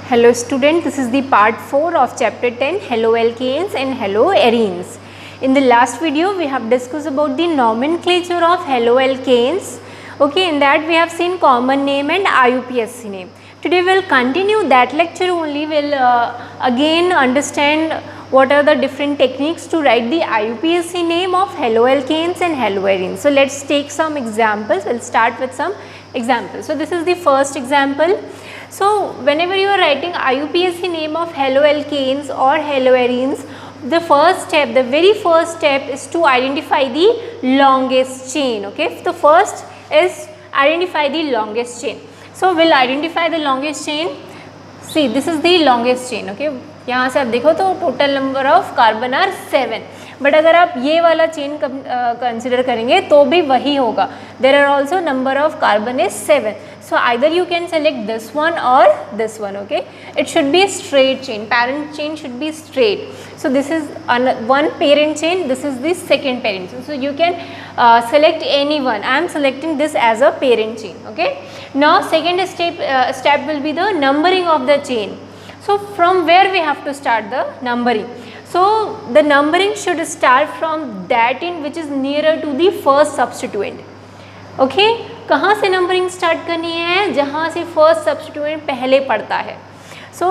Hello student, this is the part 4 of chapter 10 haloalkanes and haloarenes. In the last video we have discussed about the nomenclature of haloalkanes. Okay, in that we have seen common name and IUPAC name. Today we will continue that lecture only. We will again understand what are the different techniques to write the IUPAC name of haloalkanes and haloarenes. So let's take some examples. We'll start with some examples. So this is the first example. So whenever you are writing IUPAC name of haloalkanes or haloarenes, the first step, the very first step is to identify the longest chain. Okay, the first is identify the longest chain. So we'll identify the longest chain. See, this is the longest chain. Okay, यहाँ से आप देखो तो total number of carbon are 7, but अगर आप ये वाला chain consider करेंगे तो भी वही होगा. There are also number of carbon is 7. So either you can select this one or this one. Okay, it should be a straight chain. Parent chain should be straight. So this is one parent chain, this is the second parent chain. So you can select any one. I am selecting this as a parent chain. Okay, now second step will be the numbering of the chain. So from where we have to start the numbering? So the numbering should start from that end which is nearer to the first substituent. Okay, कहाँ से numbering start करनी है? जहाँ से first substituent पहले पड़ता है. So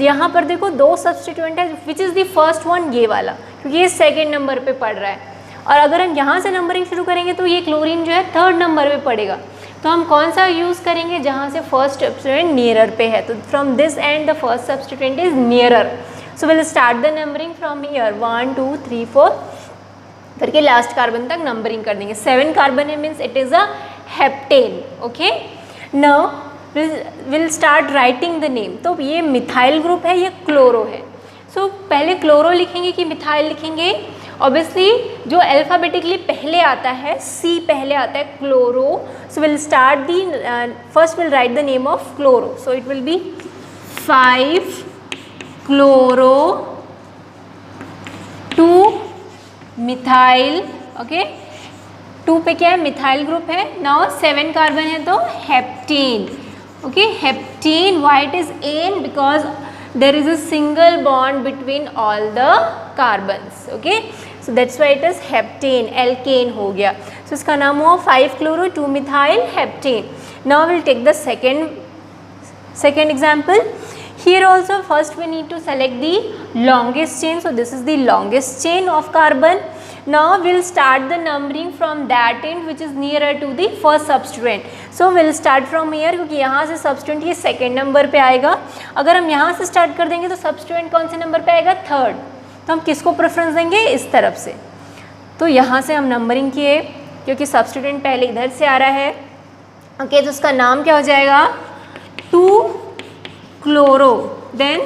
यहाँ पर देखो दो सब्स्टिट्यूएंट है, which is the first one, ये वाला, क्योंकि ये सेकेंड नंबर पे पड़ रहा है. और अगर हम यहाँ से नंबरिंग शुरू करेंगे तो ये क्लोरीन जो है थर्ड नंबर पे पड़ेगा. तो हम कौन सा यूज़ करेंगे? जहाँ से फर्स्ट सब्स्टिट्यूएंट नियरर पे है. तो from this and the first substituent is nearer. So will start the numbering from here 1 2 3 4 करके लास्ट कार्बन तक नंबरिंग कर देंगे. 7 कार्बन है, means it is a heptane. Okay, now will start writing the name. तो ये methyl group है, ये chloro है. सो पहले क्लोरो लिखेंगे कि मिथाइल लिखेंगे? ऑब्वियसली जो अल्फ़ाबेटिकली पहले आता है, सी पहले आता है, chloro. So will start the first will write the name of chloro. So it will be 5 chloro 2 methyl. Okay, 2 पे क्या है? मिथाइल ग्रुप है. नाउ 7 कार्बन है तो heptane. Okay, heptane. Why it is ane? Because there is a single bond between all the carbons. Okay, so that's why it is heptane. Alkane हो गया. So इसका नाम हुआ 5 chloro 2 methyl heptane. Now will take the second example. Here also first we need to select the longest chain. So this is the longest chain of carbon. Now we'll start the numbering from that end which is nearer to the first substituent. So we'll start from here, क्योंकि यहाँ से substituent ये second number पे आएगा. अगर हम यहाँ से start कर देंगे तो substituent कौन से नंबर पे आएगा? थर्ड. तो हम किसको प्रेफरेंस देंगे? इस तरफ से. तो यहाँ से हम नंबरिंग किए क्योंकि substituent पहले इधर से आ रहा है. ओके, तो उसका नाम क्या हो जाएगा? 2 क्लोरो. देन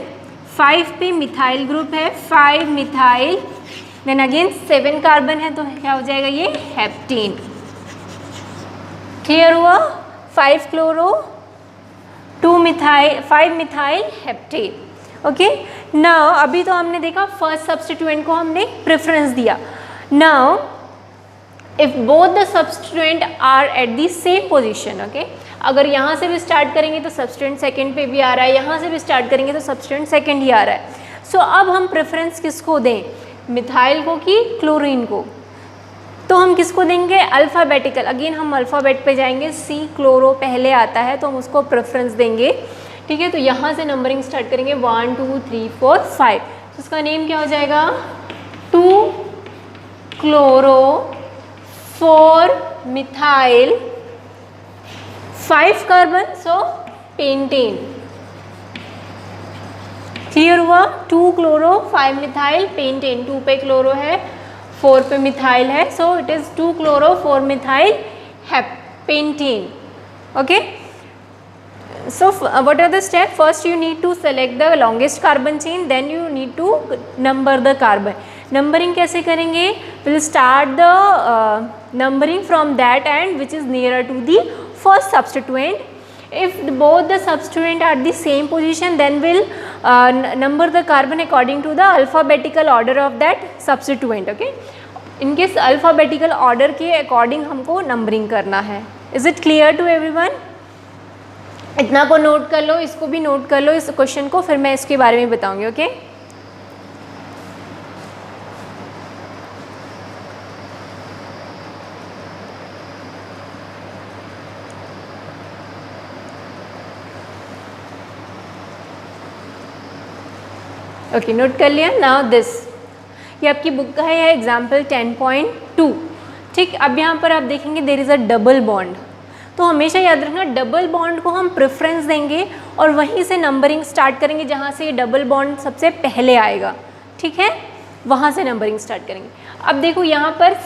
5 पे मिथाइल ग्रुप है, 5 मिथाइल. देन अगेन 7 कार्बन है तो क्या हो जाएगा? ये हेप्टेन. क्लियर हुआ? 5 chloro 2 methyl 5 methyl heptane. Okay, now अभी तो हमने देखा फर्स्ट सब्स्टिट्यूएंट को हमने प्रेफरेंस दिया. Now if both the substituent are at the same position. Okay, अगर यहाँ से भी स्टार्ट करेंगे तो सब्स्टिट्यूएंट सेकंड पे भी आ रहा है, यहाँ से भी स्टार्ट करेंगे तो सब्स्टिट्यूएंट सेकंड ही आ रहा है. सो अब हम प्रेफरेंस किसको दें? मिथाइल को कि क्लोरीन को? तो हम किसको देंगे? अल्फ़ाबेटिकल. अगेन हम अल्फ़ाबेट पे जाएंगे. सी क्लोरो पहले आता है तो हम उसको प्रेफरेंस देंगे. ठीक है, तो यहाँ से नंबरिंग स्टार्ट करेंगे 1 2 3 4 5. तो उसका नेम क्या हो जाएगा? 2 क्लोरो 4 मिथाइल 5 कार्बन, सो पेंटेन. क्लियर हुआ? 2 क्लोरो 5 मिथाइल पेंटेन. 2 पे क्लोरो है, 4 पे मिथाइल है, so it is 2 chloro 4 methyl pentane. Okay, so what are the step? First you need to select the longest carbon chain, then you need to number the carbon. Numbering कैसे करेंगे? Will start the numbering from that end which is nearer to the first substituent. If both the substituent are at the same position, then we'll number the carbon according to the alphabetical order of that substituent. Okay, इनके alphabetical order के according हमको numbering करना है. Is it clear to everyone? इतना को note कर लो, इसको भी नोट कर लो इस क्वेश्चन को, फिर मैं इसके बारे में बताऊंगी। ओके, ओके नोट कर लिया। नाउ दिस, ये आपकी बुक का है, एग्जाम्पल 10.2। ठीक, अब यहाँ पर आप देखेंगे there is a double bond. तो हमेशा याद रखना डबल बॉन्ड को हम प्रेफरेंस देंगे और वहीं से नंबरिंग स्टार्ट करेंगे जहाँ से ये डबल बॉन्ड सबसे पहले आएगा। ठीक है, वहाँ से नंबरिंग स्टार्ट करेंगे। अब देखो यहाँ पर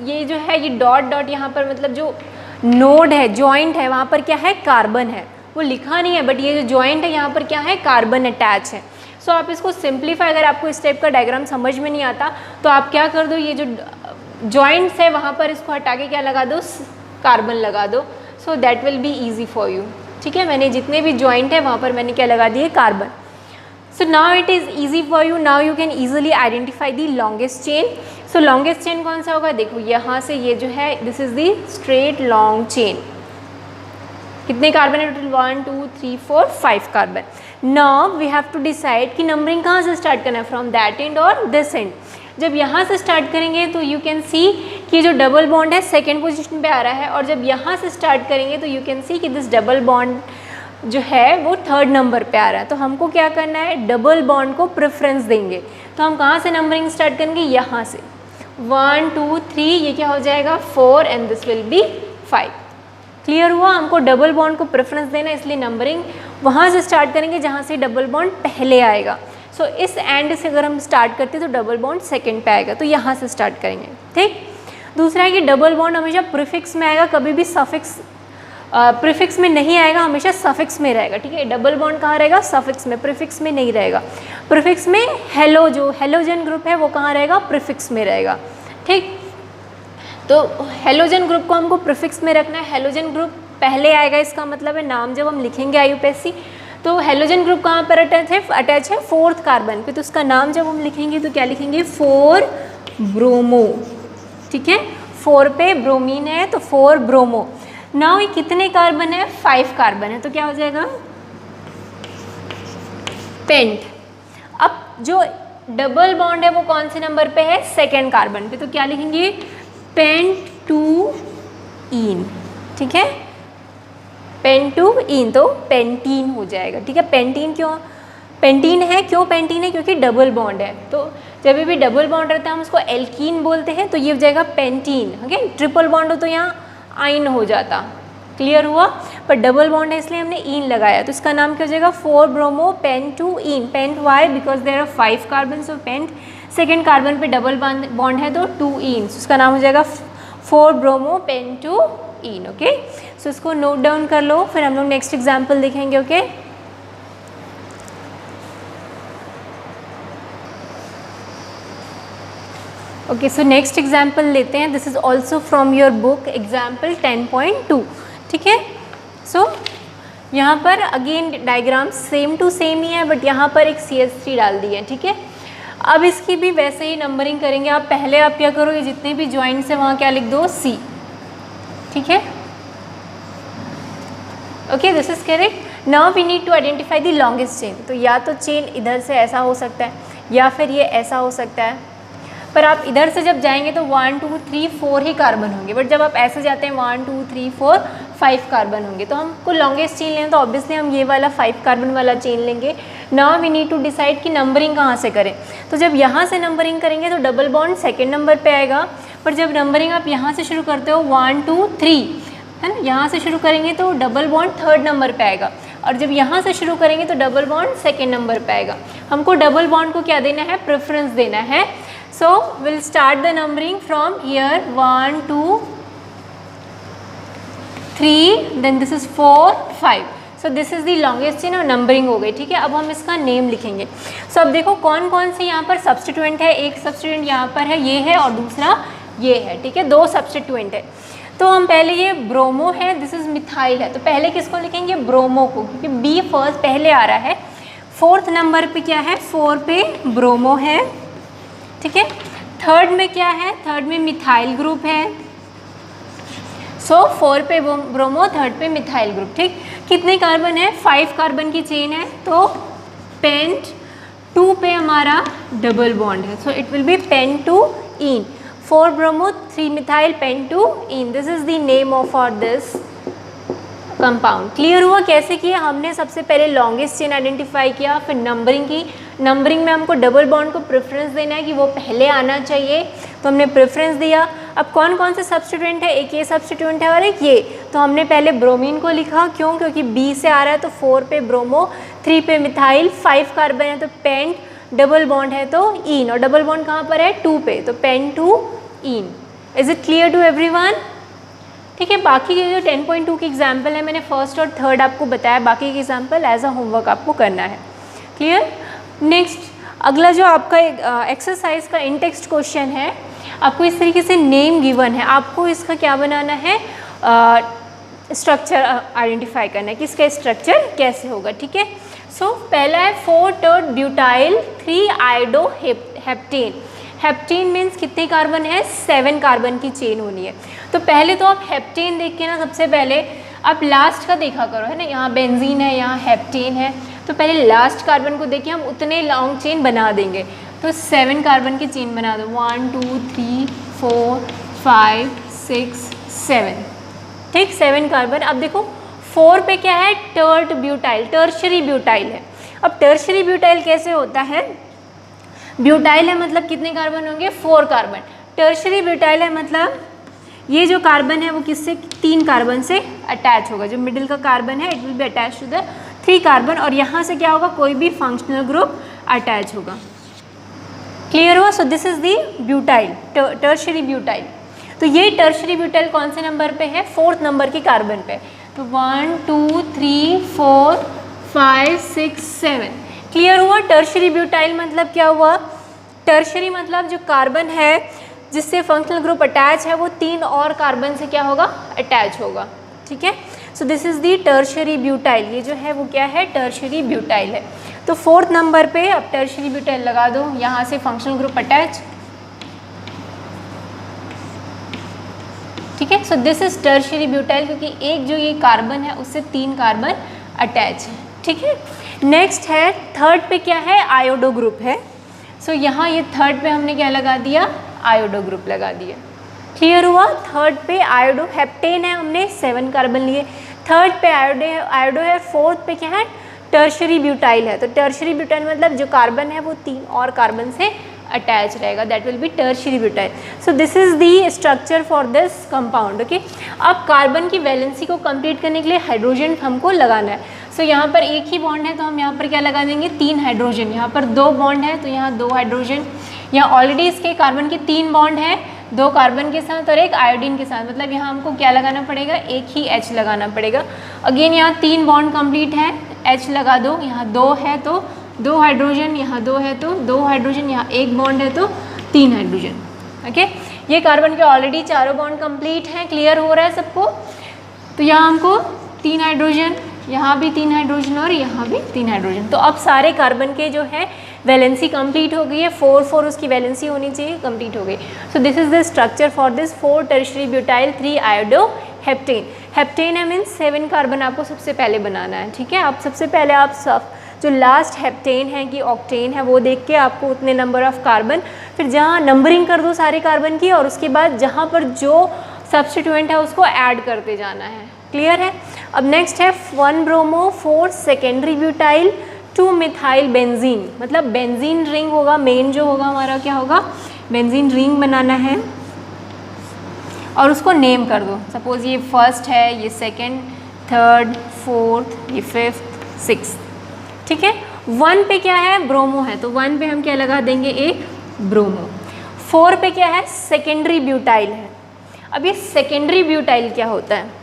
ये जो है, ये डॉट डॉट यहाँ पर मतलब जो नोड है, जॉइंट है, वहाँ पर क्या है, कार्बन है। वो लिखा नहीं है बट ये जो जॉइंट है यहाँ पर क्या है, कार्बन अटैच है। सो आप इसको सिंप्लीफाई, अगर आपको इस टाइप का डायग्राम समझ में नहीं आता तो आप क्या कर दो, ये जो जॉइंट्स है वहाँ पर इसको हटा के क्या लगा दो, कार्बन लगा दो। सो that will be easy for you. ठीक है, मैंने जितने भी जॉइंट है वहाँ पर मैंने क्या लगा दिए, carbon. So now it is easy for you, now you can easily identify the longest chain. So longest chain कौन सा होगा, देखो यहाँ से ये जो है, this is the straight long chain. कितने कार्बन है total, 1 2 3 4 5 carbon. Now we have to decide कि नंबरिंग कहाँ से स्टार्ट करना है, फ्रॉम दैट एंड और दिस एंड। जब यहाँ से स्टार्ट करेंगे तो यू कैन सी कि जो डबल बॉन्ड है सेकेंड पोजीशन पे आ रहा है, और जब यहाँ से स्टार्ट करेंगे तो यू कैन सी कि दिस डबल बॉन्ड जो है वो थर्ड नंबर पे आ रहा है। तो हमको क्या करना है, डबल बॉन्ड को प्रेफरेंस देंगे। तो हम कहाँ से नंबरिंग स्टार्ट करेंगे, यहाँ से 1 2 3, ये क्या हो जाएगा 4 and this will be 5। Clear हुआ, हमको डबल बॉन्ड को प्रेफरेंस देना है, इसलिए नंबरिंग वहाँ से स्टार्ट करेंगे जहाँ से डबल बॉन्ड पहले आएगा। सो इस एंड से अगर हम स्टार्ट करते हैं तो डबल बॉन्ड सेकंड पे आएगा, तो यहाँ से स्टार्ट करेंगे। ठीक, दूसरा है कि डबल बॉन्ड हमेशा प्रीफिक्स में आएगा, कभी भी सफिक्स प्रीफिक्स में नहीं आएगा, हमेशा सफिक्स में रहेगा। ठीक है, डबल बॉन्ड कहाँ रहेगा, सफिक्स में, प्रीफिक्स में नहीं रहेगा। प्रीफिक्स में हेलो, जो हेलोजन ग्रुप है वो कहाँ रहेगा, प्रीफिक्स में रहेगा। ठीक, तो हेलोजन ग्रुप को हमको प्रीफिक्स में रखना है, हेलोजन ग्रुप पहले आएगा, इसका मतलब है नाम जब हम लिखेंगे IUPAC तो हेलोजन ग्रुप कहाँ पर अटैच है, फोर्थ कार्बन पे, तो उसका नाम जब हम लिखेंगे तो क्या लिखेंगे, 4 ब्रोमो। ठीक है, 4 पे ब्रोमीन है तो 4 ब्रोमो। नाउ ये कितने कार्बन है, 5 कार्बन है, तो क्या हो जाएगा, पेंट। अब जो डबल बॉन्ड है वो कौन से नंबर पे है, सेकेंड कार्बन पे, तो क्या लिखेंगे, पेंटूइन। ठीक है, पेंटूइन, तो पेंटीन हो जाएगा। ठीक है, पेंटीन क्यों पेंटीन है, क्यों पेंटीन है, क्योंकि डबल बॉन्ड है। तो जब भी डबल बॉन्ड रहता है हम उसको एल्कीन बोलते हैं, तो ये हो जाएगा पेंटीन। ओके, ट्रिपल बॉन्ड हो तो यहाँ आइन हो जाता। क्लियर हुआ, पर डबल बॉन्ड है इसलिए हमने इन लगाया, तो इसका नाम क्या हो जाएगा, 4 bromo pentene. Pent why, because there are 5 carbon, so pent second carbon पे डबल बॉन्ड है तो 2 इन, उसका नाम हो जाएगा 4 ब्रोमो पेंटूइन। ओके, सो इसको नोट डाउन कर लो, फिर हम लोग नेक्स्ट एग्जाम्पल देखेंगे। Okay, okay, so next example लेते हैं। This is also from your book example 10.2। ठीक है, सो यहाँ पर again diagram same to same ही है, बट यहाँ पर एक CH3 डाल दी है। ठीक है, अब इसकी भी वैसे ही नंबरिंग करेंगे। आप पहले आप क्या करो, ये जितने भी जॉइंट्स हैं वहाँ क्या लिख दो, C। ठीक है, okay, this is correct. Now we need to identify the longest chain. तो या तो चेन इधर से ऐसा हो सकता है या फिर ये ऐसा हो सकता है, पर आप इधर से जब जाएंगे तो 1 2 3 4 ही कार्बन होंगे, बट जब आप ऐसे जाते हैं 1 2 3 4 5 कार्बन होंगे। तो हमको लॉन्गेस्ट चेन लेना, तो ऑब्वियसली हम ये वाला 5 कार्बन वाला चेन लेंगे। Now we need to decide कि नंबरिंग कहाँ से करें। तो जब यहाँ से नंबरिंग करेंगे तो डबल बॉन्ड सेकेंड नंबर पे आएगा, पर जब नंबरिंग आप यहाँ से शुरू करते हो 1 2 3 है ना, यहाँ से शुरू करेंगे तो डबल बॉन्ड थर्ड नंबर पे आएगा, और जब यहाँ से शुरू करेंगे तो डबल बॉन्ड सेकेंड नंबर पे आएगा। हमको डबल बॉन्ड को क्या देना है, प्रेफरेंस देना है। So we'll start the numbering from here 1 2 3, then this is 4 5. So this is the longest chain और नंबरिंग हो गई। ठीक है, अब हम इसका नेम लिखेंगे। So अब देखो कौन कौन से यहाँ पर सब्सटीट्यूएंट है। एक सब्सटीट्यूएंट यहाँ पर है, ये है, और दूसरा ये है। ठीक है, 2 सब्सटीट्यूएंट है। तो हम पहले, ये ब्रोमो है, दिस इज मिथाइल है, तो पहले किसको लिखेंगे, ब्रोमो को, क्योंकि B फर्स्ट पहले आ रहा है। फोर्थ नंबर पे क्या है, 4 पे ब्रोमो है। ठीक है, थर्ड में क्या है, थर्ड में मिथाइल ग्रुप है। सो 4 पे ब्रोमो, थर्ड पे मिथाइल ग्रुप। ठीक, कितने कार्बन है? 5 कार्बन की चेन है, तो पेंट 2 पे हमारा डबल बॉन्ड है, so it will be pentene. 4 bromo 3 methyl pentene, this is the name of our this compound. Clear हुआ कैसे किया? हमने सबसे पहले लॉन्गेस्ट चेन आइडेंटिफाई किया, फिर नंबरिंग की। नंबरिंग में हमको डबल बॉन्ड को प्रेफरेंस देना है कि वो पहले आना चाहिए, तो हमने प्रेफरेंस दिया। अब कौन कौन से सब्स्टिट्यूएंट है? एक ये सब्स्टिट्यूएंट है और एक ये, तो हमने पहले ब्रोमीन को लिखा। क्यों? क्योंकि बी से आ रहा है, तो 4 पे ब्रोमो, 3 पे मिथाइल, 5 कार्बन है तो पेंट, डबल बॉन्ड है तो इन, और डबल बॉन्ड कहाँ पर है? 2 पे, तो pentene. Is it clear to everyone? ठीक है, बाकी के जो 10.2 की एग्जाम्पल है मैंने फर्स्ट और थर्ड आपको बताया, बाकी के एग्जाम्पल एज अ होमवर्क आपको करना है। क्लियर? नेक्स्ट, अगला जो आपका एक्सरसाइज का इन टेक्स्ट क्वेश्चन है, आपको इस तरीके से नेम गिवन है, आपको इसका क्या बनाना है? स्ट्रक्चर आइडेंटिफाई करना है कि इसका स्ट्रक्चर कैसे होगा। ठीक है, सो पहला है 4 टर्ड butyl 3 iodo heptane. Heptane means कितने कार्बन है? 7 कार्बन की चेन होनी है। तो पहले तो आप हेप्टेन देख के ना, सबसे पहले आप लास्ट का देखा करो, है ना, यहाँ बेंजीन है, यहाँ हेप्टेन है, तो पहले लास्ट कार्बन को देख के हम उतने लॉन्ग चेन बना देंगे। तो 7 कार्बन की चेन बना दो, 1 2 3 4 5 6 7। ठीक, 7 कार्बन। अब देखो 4 पे क्या है? टर्ड ब्यूटाइल, टर्शरी ब्यूटाइल है। अब टर्शरी ब्यूटाइल कैसे होता है? ब्यूटाइल है मतलब कितने कार्बन होंगे? 4 कार्बन। टर्शरी ब्यूटाइल है मतलब ये जो कार्बन है वो किससे? 3 कार्बन से अटैच होगा। जो मिडिल का कार्बन है it will be attach to the 3 carbon, और यहाँ से क्या होगा? कोई भी फंक्शनल ग्रुप अटैच होगा। क्लियर हुआ? So this is the butyl, tertiary butyl. तो ये टर्शरी ब्यूटाइल कौन से नंबर पे है? 4th नंबर के कार्बन पे। तो 1 2 3 4 5 6 7। क्लियर हुआ? टर्शरी ब्यूटाइल मतलब क्या हुआ? टर्शरी मतलब जो कार्बन है जिससे फंक्शनल ग्रुप अटैच है वो 3 और कार्बन से क्या होगा? अटैच होगा। ठीक है, सो this is the tertiary butyl. ये जो है वो क्या है? टर्शरी ब्यूटाइल है। तो 4th नंबर पे अब टर्शरी ब्यूटाइल लगा दो, यहाँ से फंक्शनल ग्रुप अटैच। ठीक है, सो दिस इज टर्शरी ब्यूटाइल, क्योंकि एक जो ये कार्बन है उससे 3 कार्बन अटैच है। ठीक है, नेक्स्ट है थर्ड पे क्या है? आयोडो ग्रुप है। सो यहाँ ये थर्ड पे हमने क्या लगा दिया? आयोडो ग्रुप लगा दिया। क्लियर हुआ? थर्ड पे आयोडो, हेप्टेन है, हमने 7 कार्बन लिए। थर्ड पे आयोडो है। 4th पे क्या है? टर्शरी ब्यूटाइल है। तो टर्शरी ब्यूटाइल मतलब जो कार्बन है वो 3 और कार्बन से अटैच रहेगा, that will be tertiary butyl. So this is the structure for this compound. Okay, अब कार्बन की वैलेंसी को कंप्लीट करने के लिए हाइड्रोजन हमको लगाना है। सो यहाँ पर एक ही बॉन्ड है तो हम यहाँ पर क्या लगा देंगे? 3 हाइड्रोजन। यहाँ पर 2 बॉन्ड है तो यहाँ 2 हाइड्रोजन। यहाँ ऑलरेडी इसके कार्बन के 3 बॉन्ड है, 2 कार्बन के साथ और एक आयोडीन के साथ, मतलब यहाँ हमको क्या लगाना पड़ेगा? एक ही H लगाना पड़ेगा। अगेन यहाँ 3 बॉन्ड कंप्लीट है, H लगा दो। यहाँ 2 है तो 2 हाइड्रोजन, यहाँ 2 है तो 2 हाइड्रोजन, यहाँ 1 बॉन्ड है तो 3 हाइड्रोजन। ओके, ये कार्बन के ऑलरेडी चारों बॉन्ड कंप्लीट हैं। क्लियर हो रहा है सबको? तो यहाँ हमको 3 हाइड्रोजन, यहाँ भी 3 हाइड्रोजन और यहाँ भी 3 हाइड्रोजन। तो अब सारे कार्बन के जो है वैलेंसी कंप्लीट हो गई है, 4 उसकी वैलेंसी होनी चाहिए, कंप्लीट हो गई। सो this is the structure for this 4 tertiary butyl 3 iodo heptane. Heptane है मीन्स 7 कार्बन आपको सबसे पहले बनाना है। ठीक है, आप सबसे पहले आप सब जो लास्ट हेप्टेन है कि ऑक्टेन है वो देख के आपको उतने नंबर ऑफ कार्बन, फिर जहाँ नंबरिंग कर दो सारे कार्बन की, और उसके बाद जहाँ पर जो सब्स्टिट्यूएंट है उसको ऐड करते जाना है। क्लियर है? अब नेक्स्ट है 1 bromo 4 secondary butyl 2 methyl benzene. मतलब बेंजीन रिंग होगा, मेन जो होगा हमारा क्या होगा? बेंजीन रिंग बनाना है और उसको नेम कर दो। सपोज ये फर्स्ट है, ये सेकेंड, थर्ड, फोर्थ, ये फिफ्थ, सिक्स। ठीक है, 1 पे क्या है? ब्रोमो है, तो 1 पे हम क्या लगा देंगे? एक ब्रोमो। 4 पे क्या है? सेकेंडरी ब्यूटाइल है। अब ये सेकेंडरी ब्यूटाइल क्या होता है?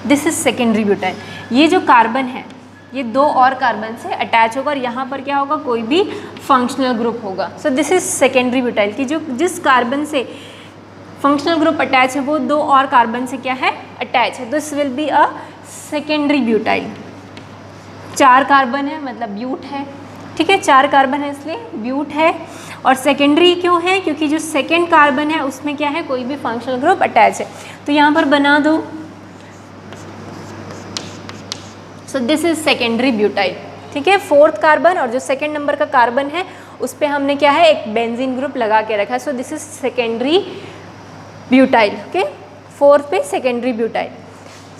This is secondary butyl. ये जो कार्बन है ये 2 और कार्बन से अटैच होगा और यहाँ पर क्या होगा? कोई भी फंक्शनल ग्रुप होगा। सो दिस इज सेकेंडरी ब्यूटाइल की जो जिस कार्बन से फंक्शनल ग्रुप अटैच है वो 2 और कार्बन से क्या है? अटैच है। This will be a secondary butyl. 4 carbon है मतलब ब्यूट है, ठीक है, 4 कार्बन है इसलिए ब्यूट है। और सेकेंडरी क्यों है? क्योंकि जो सेकेंड कार्बन है उसमें क्या है, कोई भी फंक्शनल ग्रुप अटैच है। तो यहाँ पर बना दो, सो दिस इज सेकेंडरी ब्यूटाइल। ठीक है, 4th कार्बन और जो सेकेंड नंबर का कार्बन है उस पर हमने क्या है, एक बेंजीन ग्रुप लगा के रखा है। सो this is secondary butyl. Okay, 4th पे सेकेंडरी ब्यूटाइल।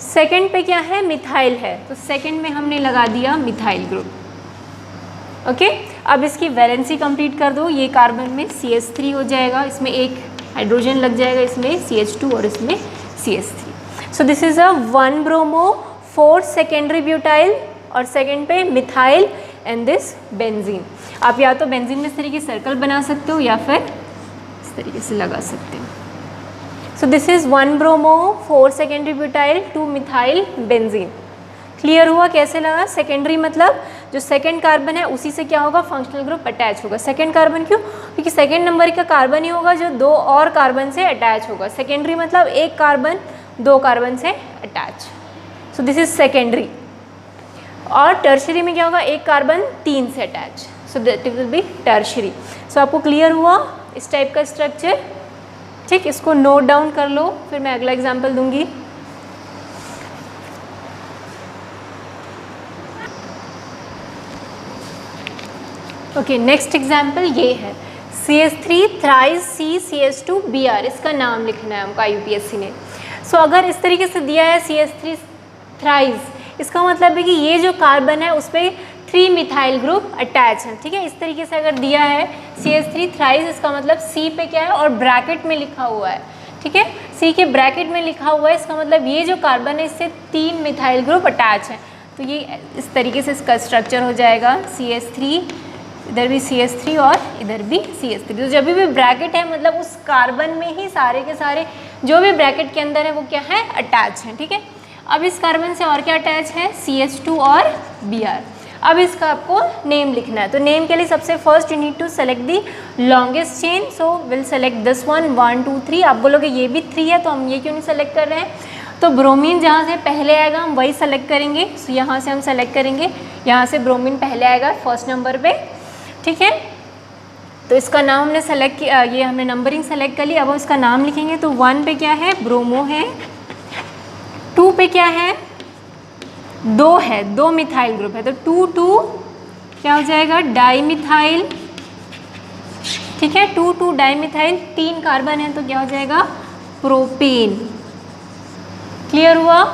सेकेंड पे क्या है, मिथाइल है, तो सेकेंड में हमने लगा दिया मिथाइल ग्रुप। ओके, अब इसकी वैलेंसी कंप्लीट कर दो। ये कार्बन में CH3 हो जाएगा, इसमें एक हाइड्रोजन लग जाएगा, इसमें CH2 और इसमें CH3। So this is a 1 bromo 4 secondary butyl और सेकेंड पे मिथाइल एंड दिस बेंजीन। आप या तो बेंजीन में इस तरीके सर्कल बना सकते हो या फिर इस तरीके से लगा सकते हो। सो this is 1 bromo 4 secondary butyl 2 methyl benzene. Clear हुआ कैसे लगा? सेकेंडरी मतलब जो सेकेंड कार्बन है उसी से क्या होगा, फंक्शनल ग्रुप अटैच होगा। सेकेंड कार्बन क्यों? क्योंकि सेकेंड नंबर का कार्बन ही होगा जो 2 और कार्बन से अटैच होगा। सेकेंडरी मतलब एक कार्बन 2 कार्बन से attach. So this is secondary. और टर्शरी में क्या होगा, एक कार्बन 3 से attach. So that will be tertiary. So आपको क्लियर हुआ इस टाइप का स्ट्रक्चर? ठीक, इसको नोट डाउन कर लो, फिर मैं अगला एग्जाम्पल दूंगी। ओके, नेक्स्ट एग्जाम्पल ये है CH3 थ्राइस CCH2Br। इसका नाम लिखना है हमको IUPAC ने। सो अगर इस तरीके से दिया है CH3 थ्राइस, इसका मतलब है कि ये जो कार्बन है उस पर 3 मिथाइल ग्रुप अटैच है। ठीक है, इस तरीके से अगर दिया है CH3 थ्राइस, इसका मतलब C पे क्या है और ब्रैकेट में लिखा हुआ है। ठीक है, C के ब्रैकेट में लिखा हुआ है, इसका मतलब ये जो कार्बन है इससे 3 मिथाइल ग्रुप अटैच है। तो ये इस तरीके से इसका स्ट्रक्चर हो जाएगा, CH3, इधर भी CH3 और इधर भी CH3। तो जब भी ब्रैकेट है मतलब उस कार्बन में ही सारे के सारे जो भी ब्रैकेट के अंदर है वो क्या है, अटैच है। ठीक है, अब इस कार्बन से और क्या अटैच है, CH2 और Br। अब इसका आपको नेम लिखना है। तो नेम के लिए सबसे first you need to select the longest chain. So will select this one 1 2 3। आप बोलोगे ये भी 3 है तो हम ये क्यों नहीं सेलेक्ट कर रहे हैं? तो ब्रोमीन जहाँ से पहले आएगा हम वही सेलेक्ट करेंगे। सो यहाँ से हम सेलेक्ट करेंगे, यहाँ से ब्रोमीन पहले आएगा फर्स्ट नंबर पे। ठीक है, तो इसका नाम हमने सेलेक्ट किया, ये हमने नंबरिंग सेलेक्ट कर ली। अब हम इसका नाम लिखेंगे। तो 1 पे क्या है, ब्रोमो है। 2 पे क्या है, 2 है, 2 मिथाइल ग्रुप है। तो 2 2 क्या हो जाएगा, डाईमिथाइल। ठीक है, 2 2 डाईमिथाइल, 3 कार्बन है तो क्या हो जाएगा, प्रोपेन। क्लियर हुआ?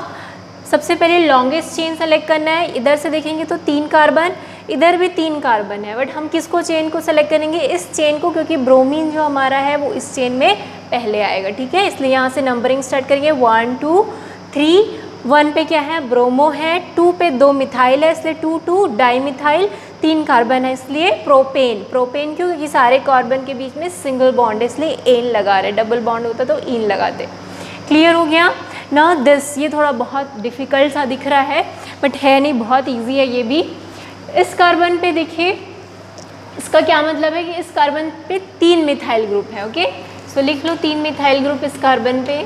सबसे पहले लॉन्गेस्ट चेन सेलेक्ट करना है। इधर से देखेंगे तो 3 कार्बन, इधर भी 3 कार्बन है, बट हम किसको चेन को सेलेक्ट करेंगे, इस चेन को, क्योंकि ब्रोमीन जो हमारा है वो इस चेन में पहले आएगा। ठीक है, इसलिए यहाँ से नंबरिंग स्टार्ट करेंगे 1 2 3। 1 पे क्या है, ब्रोमो है। 2 पे 2 मिथाइल है इसलिए 2 2 डाईमिथाइल, 3 कार्बन है इसलिए प्रोपेन। प्रोपेन क्यों? क्योंकि सारे कार्बन के बीच में सिंगल बॉन्ड है इसलिए एन लगा रहे, डबल बॉन्ड होता तो इन लगाते। क्लियर हो गया ना? दिस ये थोड़ा बहुत डिफ़िकल्ट सा दिख रहा है बट है नहीं, बहुत ईजी है ये भी। इस कार्बन पे देखिए, इसका क्या मतलब है कि इस कार्बन पे 3 मिथाइल ग्रुप है। ओके, सो लिख लो 3 मिथाइल ग्रुप इस कार्बन पे।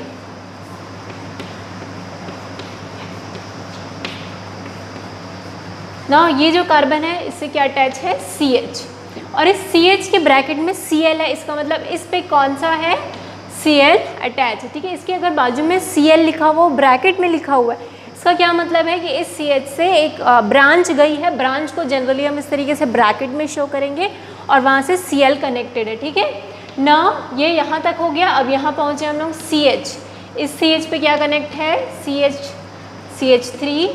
ना ये जो कार्बन है इससे क्या अटैच है, CH, और इस CH के ब्रैकेट में Cl है। इसका मतलब इस पे कौन सा है, Cl अटैच है। ठीक है, इसके अगर बाजू में Cl लिखा हुआ, ब्रैकेट में लिखा हुआ है, इसका क्या मतलब है कि इस CH से एक ब्रांच गई है। ब्रांच को जनरली हम इस तरीके से ब्रैकेट में शो करेंगे और वहाँ से Cl कनेक्टेड है। ठीक है ना, ये यहाँ तक हो गया। अब यहाँ पहुँचे हम लोग CH। इस CH पे क्या कनेक्ट है, CH3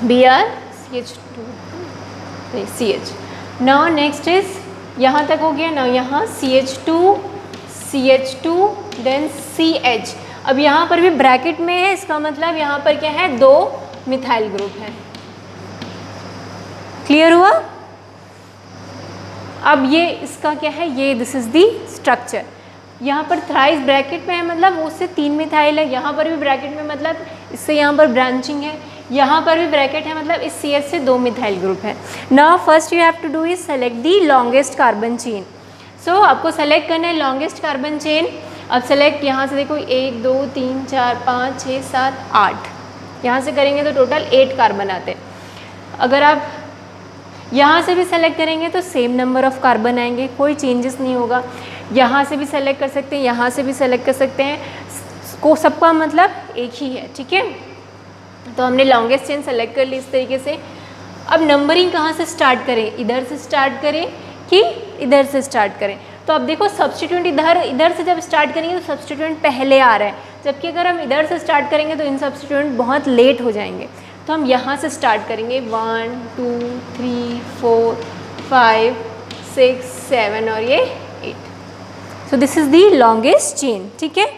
Br CH2 नहीं CH। नाउ नेक्स्ट इज यहाँ तक हो गया ना, यहाँ CH2 देन CH। अब यहाँ पर भी ब्रैकेट में है, इसका मतलब यहाँ पर क्या है, 2 मिथाइल ग्रुप है। क्लियर हुआ? अब ये इसका क्या है, ये दिस इज दी स्ट्रक्चर। यहाँ पर थ्राइस ब्रैकेट में है मतलब उससे 3 मिथाइल है, यहाँ पर भी ब्रैकेट में मतलब इससे यहाँ पर ब्रांचिंग है, यहाँ पर भी ब्रैकेट है मतलब इस CH से 2 मिथाइल ग्रुप है। Now first you have to do is select the longest carbon chain. So आपको सेलेक्ट करना है लॉन्गेस्ट कार्बन चेन। अब सेलेक्ट यहाँ से देखो 1 2 3 4 5 6 7 8, यहाँ से करेंगे तो टोटल 8 कार्बन आते हैं। अगर आप यहाँ से भी सेलेक्ट करेंगे तो सेम नंबर ऑफ कार्बन आएंगे, कोई चेंजेस नहीं होगा। यहाँ से भी सेलेक्ट कर सकते हैं, यहाँ से भी सेलेक्ट कर सकते हैं, को सबका मतलब एक ही है, ठीक है। तो हमने लॉन्गेस्ट चेन सेलेक्ट कर ली इस तरीके से। अब नंबरिंग कहाँ से स्टार्ट करें, इधर से स्टार्ट करें कि इधर से स्टार्ट करें। तो अब देखो सब्स्टिट्यूएंट इधर से जब स्टार्ट करेंगे तो सब्स्टिट्यूएंट पहले आ रहा है, जबकि अगर हम इधर से स्टार्ट करेंगे तो इन सब्स्टिट्यूएंट बहुत लेट हो जाएंगे। तो हम यहाँ से स्टार्ट करेंगे 1 2 3 4 5 6 7 और ये 8। So this is the longest chain, ठीक है।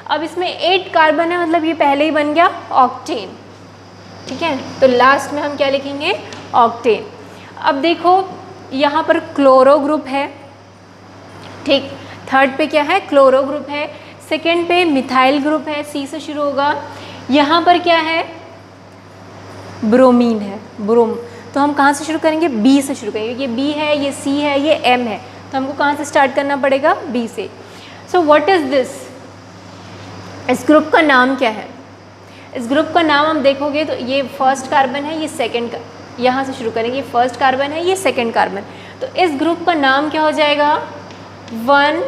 अब इसमें 8 कार्बन है, मतलब ये पहले ही बन गया ऑक्टेन, ठीक है। तो लास्ट में हम क्या लिखेंगे, ऑक्टेन। अब देखो यहाँ पर क्लोरो ग्रुप है, ठीक। थर्ड पे क्या है, क्लोरो ग्रुप है। सेकेंड पे मिथाइल ग्रुप है, सी से शुरू होगा। यहाँ पर क्या है, ब्रोमीन है, ब्रोम। तो हम कहाँ से शुरू करेंगे, बी से शुरू करेंगे। ये बी है, ये सी है, ये एम है, तो हमको कहाँ से स्टार्ट करना पड़ेगा, बी से। सो व्हाट इज़ दिस, इस ग्रुप का नाम क्या है। इस ग्रुप का नाम हम देखोगे तो ये फर्स्ट कार्बन है, ये सेकेंड का, यहाँ से शुरू करेंगे, ये फर्स्ट कार्बन है, ये सेकेंड कार्बन। तो इस ग्रुप का नाम क्या हो जाएगा, 1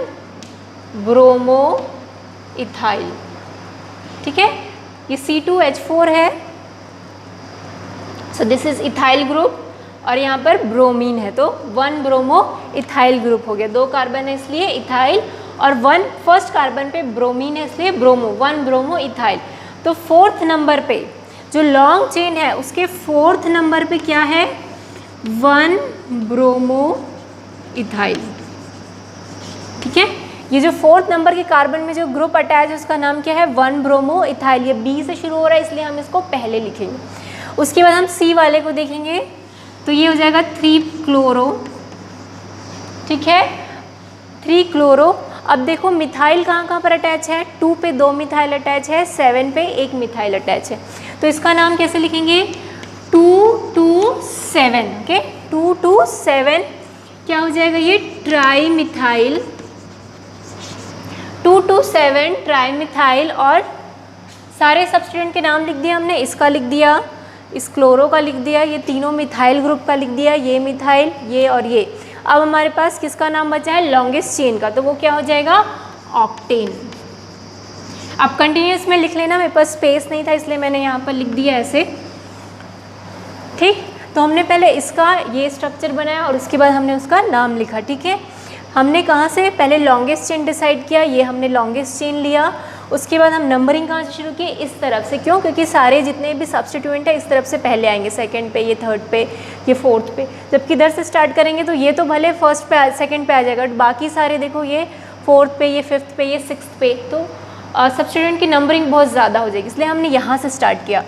ब्रोमो इथाइल, ठीक है। ये C2H4 है, सो दिस इज इथाइल ग्रुप, और यहाँ पर ब्रोमीन है, तो 1 ब्रोमो इथाइल ग्रुप हो गया। 2 कार्बन है इसलिए इथाइल, और 1 फर्स्ट कार्बन पे ब्रोमीन है इसलिए ब्रोमो, 1 ब्रोमो इथाइल। तो 4th नंबर पे जो लॉन्ग चेन है उसके 4th नंबर पे क्या है, 1 ब्रोमो इथाइल, ठीक है। ये जो 4th नंबर के कार्बन में जो ग्रुप अटैच है उसका नाम क्या है, 1 ब्रोमो इथाइल। ये बी से शुरू हो रहा है इसलिए हम इसको पहले लिखेंगे। उसके बाद हम सी वाले को देखेंगे तो ये हो जाएगा 3 क्लोरो, ठीक है, 3 क्लोरो। अब देखो मिथाइल कहाँ कहाँ पर अटैच है, 2 पे 2 मिथाइल अटैच है, 7 पे 1 मिथाइल अटैच है। तो इसका नाम कैसे लिखेंगे, 227, ओके, 227 क्या हो जाएगा, ये ट्राई मिथाइल, 227 ट्राई मिथाइल। और सारे सब्स्टिट्यूएंट के नाम लिख दिया हमने, इसका लिख दिया, इस क्लोरो का लिख दिया, ये तीनों मिथाइल ग्रुप का लिख दिया, ये मिथाइल, ये और ये। अब हमारे पास किसका नाम बचा है, लॉन्गेस्ट चेन का, तो वो क्या हो जाएगा, ऑक्टेन। अब कंटिन्यूस में लिख लेना, मेरे पास स्पेस नहीं था इसलिए मैंने यहाँ पर लिख दिया ऐसे, ठीक। तो हमने पहले इसका ये स्ट्रक्चर बनाया और उसके बाद हमने उसका नाम लिखा, ठीक है। हमने कहाँ से पहले लॉन्गेस्ट चेन डिसाइड किया, ये हमने लॉन्गेस्ट चेन लिया। उसके बाद हम नंबरिंग कहाँ से शुरू किए, इस तरफ से। क्यों, क्योंकि सारे जितने भी सब्स्टिट्यूएंट है इस तरफ से पहले आएंगे, सेकंड पे, ये थर्ड पे, ये फोर्थ पे। जबकि इधर से स्टार्ट करेंगे तो ये तो भले फर्स्ट पे सेकंड पे आ जाएगा, बट बाकी सारे देखो ये फोर्थ पे, ये फिफ्थ पे, ये सिक्स्थ पे, तो सब्स्टिट्यूएंट की नंबरिंग बहुत ज़्यादा हो जाएगी, इसलिए हमने यहाँ से स्टार्ट किया।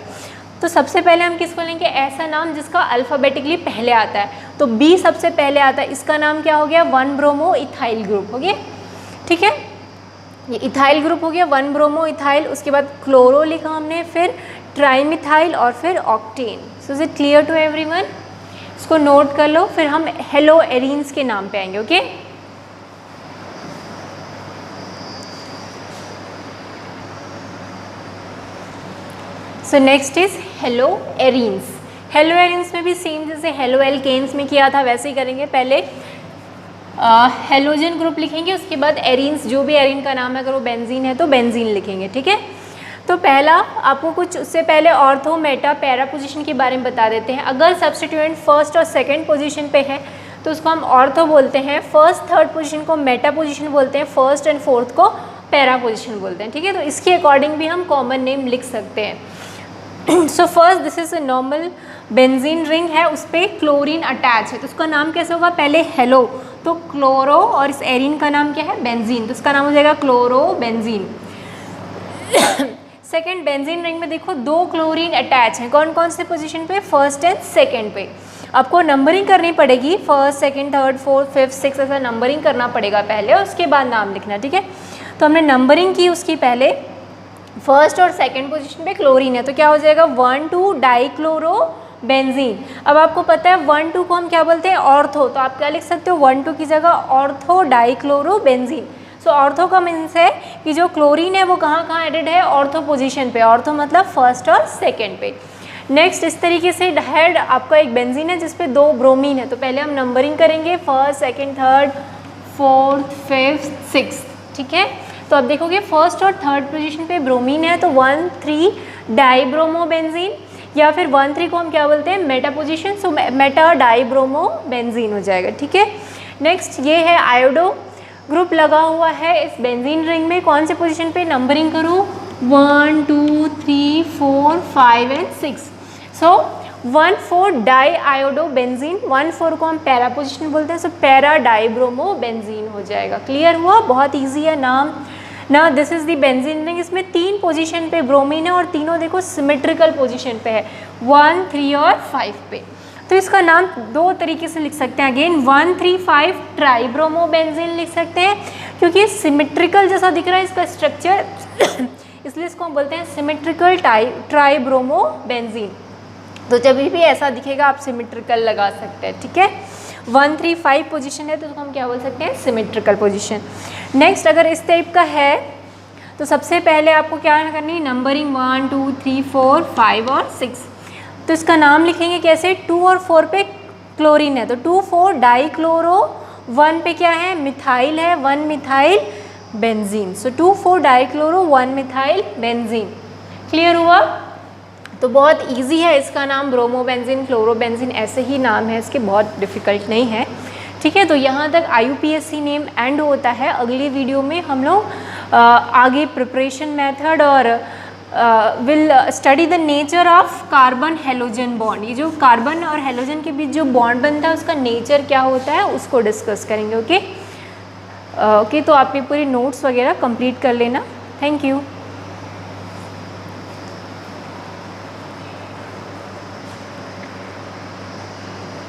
तो सबसे पहले हम किसको लेंगे, ऐसा नाम जिसका अल्फ़ाबेटिकली पहले आता है। तो बी सबसे पहले आता है, इसका नाम क्या हो गया, 1 ब्रोमो इथाइल ग्रुप हो गया, ठीक है। ये इथाइल ग्रुप हो गया, 1 ब्रोमो इथाइल। उसके बाद क्लोरो लिखा हमने, फिर ट्राईमिथाइल और फिर octane. So is it clear to everyone, इसको नोट कर लो, फिर हम हेलो एरीन्स के नाम पे आएंगे, okay. So next is hello arenes. Hello arenes में भी सेम जैसे हेलो एल्केन्स में किया था वैसे ही करेंगे। पहले हेलोजन ग्रुप लिखेंगे, उसके बाद एरीन्स, जो भी एरीन का नाम है, अगर वो बेंजीन है तो बेंजीन लिखेंगे, ठीक है। तो पहला आपको कुछ उससे पहले ऑर्थो मेटा पैरा पोजीशन के बारे में बता देते हैं। अगर सब्स्टिट्यूएंट फर्स्ट और सेकंड पोजीशन पे है तो उसको हम ऑर्थो बोलते हैं, फर्स्ट थर्ड पोजीशन को मेटा पोजीशन बोलते हैं, फर्स्ट एंड फोर्थ को पैरा पोजीशन बोलते हैं, ठीक है। तो इसके अकॉर्डिंग भी हम कॉमन नेम लिख सकते हैं। So first this is a normal benzene ring है, उस पर क्लोरीन अटैच है, तो उसका नाम कैसे होगा, पहले हेलो, तो क्लोरो, और इस एरीन का नाम क्या है, बेंजीन, तो उसका नाम हो जाएगा chloro benzene. Second benzene ring में देखो 2 क्लोरीन अटैच हैं, कौन कौन से पोजीशन पे, फर्स्ट एंड सेकेंड पे। आपको नंबरिंग करनी पड़ेगी, first second third fourth fifth six, ऐसा नंबरिंग करना पड़ेगा पहले, और उसके बाद नाम लिखना, ठीक है। तो हमने नंबरिंग की उसकी पहले, फर्स्ट और सेकेंड पोजीशन पे क्लोरीन है, तो क्या हो जाएगा 1,2 डाइक्लोरो बेंजीन। अब आपको पता है 1,2 को हम क्या बोलते हैं, ऑर्थो, तो आप क्या लिख सकते हो, 1,2 की जगह ऑर्थो डाइक्लोरो बेंजीन। सो ऑर्थो का मीन्स है कि जो क्लोरीन है वो कहाँ कहाँ एडेड है, ऑर्थो पोजीशन पे, ऑर्थो मतलब फर्स्ट और सेकेंड पे। नेक्स्ट इस तरीके से हेड आपका एक बेंजीन है जिसपे 2 ब्रोमीन है, तो पहले हम नंबरिंग करेंगे, first, second, third, fourth, fifth, sixth, ठीक है। तो अब देखोगे फर्स्ट और थर्ड पोजीशन पे ब्रोमीन है, तो 1,3 डाइब्रोमोबेंजीन, या फिर 1,3 को हम क्या बोलते हैं, मेटा पोजीशन, सो मेटा डाइब्रोमोबेंजीन हो जाएगा, ठीक है। नेक्स्ट ये है आयोडो ग्रुप लगा हुआ है इस बेंजीन रिंग में, कौन से पोजीशन पे, नंबरिंग करो 1, 2, 3, 4, 5 and 6। So 1,4 di iodo benzene, 1,4 को हम पैरा पोजीशन बोलते हैं, सो पैरा डाइब्रोमो बेंजीन हो जाएगा। क्लियर हुआ, बहुत ईजी है नाम ना। This is the benzene ring, इसमें 3 पोजीशन पे ब्रोमीन है और तीनों देखो सिमेट्रिकल पोजीशन पे है, 1, 3 और 5 पे। तो इसका नाम 2 तरीके से लिख सकते हैं, अगेन 1,3,5 ट्राइब्रोमोबेंजीन लिख सकते हैं क्योंकि सिमेट्रिकल जैसा दिख रहा है इसका स्ट्रक्चर इसलिए इसको हम बोलते हैं सिमेट्रिकल ट्राइब्रोमोबेंजीन। तो जब भी ऐसा दिखेगा आप सिमेट्रिकल लगा सकते हैं, ठीक है। 1,3,5 पोजीशन है तो हम क्या बोल सकते हैं, सिमेट्रिकल पोजीशन। नेक्स्ट अगर इस टाइप का है तो सबसे पहले आपको क्या करनी है, नंबरिंग 1, 2, 3, 4, 5 और 6। तो इसका नाम लिखेंगे कैसे, 2 और 4 पे क्लोरीन है तो 2,4 डाईक्लोरो, 1 पे क्या है, मिथाइल है, 1 मिथाइल बेंजीन, सो 2,4 डाईक्लोरो 1 मिथाइल बेंजीन। क्लियर हुआ। तो बहुत इजी है इसका नाम, ब्रोमोबेंजीन, क्लोरोबेंजीन, ऐसे ही नाम है इसके, बहुत डिफ़िकल्ट नहीं है, ठीक है। तो यहाँ तक IUPAC नेम एंड होता है। अगली वीडियो में हम लोग आगे प्रिपरेशन मेथड और will study the nature of carbon halogen bond, ये जो कार्बन और हेलोजन के बीच जो बॉन्ड बनता है उसका नेचर क्या होता है उसको डिस्कस करेंगे। ओके, तो आप ये पूरी नोट्स वगैरह कंप्लीट कर लेना। Thank you.